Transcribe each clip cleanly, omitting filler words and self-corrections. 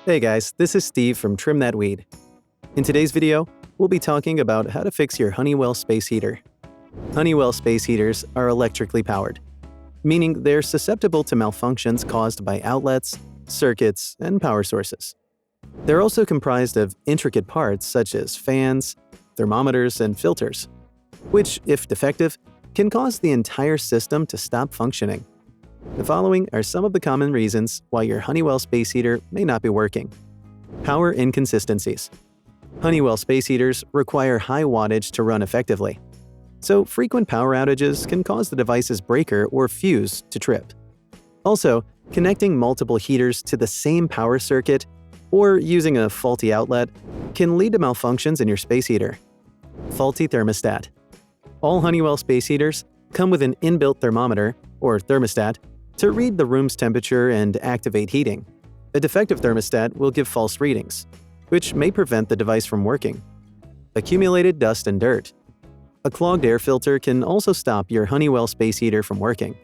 Hey guys, this is Steve from Trim That Weed. In today's video, we'll be talking about how to fix your Honeywell Space Heater. Honeywell Space Heaters are electrically powered, meaning they're susceptible to malfunctions caused by outlets, circuits, and power sources. They're also comprised of intricate parts such as fans, thermometers, and filters, which, if defective, can cause the entire system to stop functioning. The following are some of the common reasons why your Honeywell Space Heater may not be working. Power inconsistencies. Honeywell Space Heaters require high wattage to run effectively, so frequent power outages can cause the device's breaker or fuse to trip. Also, connecting multiple heaters to the same power circuit or using a faulty outlet can lead to malfunctions in your space heater. Faulty thermostat. All Honeywell Space Heaters come with an inbuilt thermometer, or thermostat, to read the room's temperature and activate heating. A defective thermostat will give false readings, which may prevent the device from working. Accumulated dust and dirt. A clogged air filter can also stop your Honeywell Space Heater from working,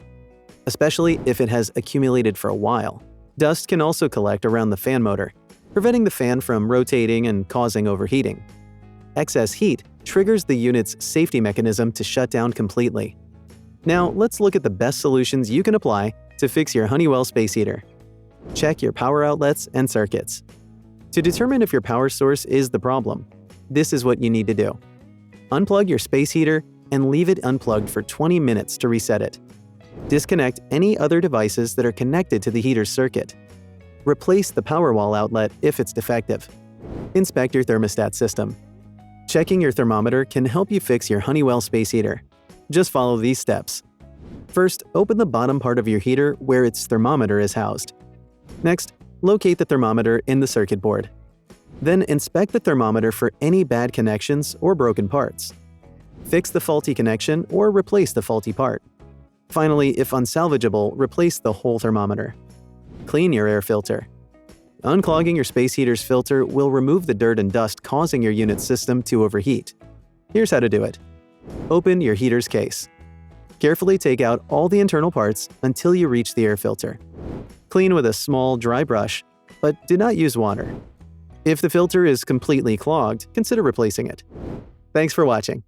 especially if it has accumulated for a while. Dust can also collect around the fan motor, preventing the fan from rotating and causing overheating. Excess heat triggers the unit's safety mechanism to shut down completely. Now, let's look at the best solutions you can apply to fix your Honeywell Space Heater. Check your power outlets and circuits. To determine if your power source is the problem, this is what you need to do. Unplug your space heater and leave it unplugged for 20 minutes to reset it. Disconnect any other devices that are connected to the heater's circuit. Replace the power wall outlet if it's defective. Inspect your thermostat system. Checking your thermometer can help you fix your Honeywell Space Heater. Just follow these steps. First, open the bottom part of your heater where its thermometer is housed. Next, locate the thermometer in the circuit board. Then inspect the thermometer for any bad connections or broken parts. Fix the faulty connection or replace the faulty part. Finally, if unsalvageable, replace the whole thermometer. Clean your air filter. Unclogging your space heater's filter will remove the dirt and dust causing your unit's system to overheat. Here's how to do it. Open your heater's case. Carefully take out all the internal parts until you reach the air filter. Clean with a small, dry brush, but do not use water. If the filter is completely clogged, consider replacing it. Thanks for watching.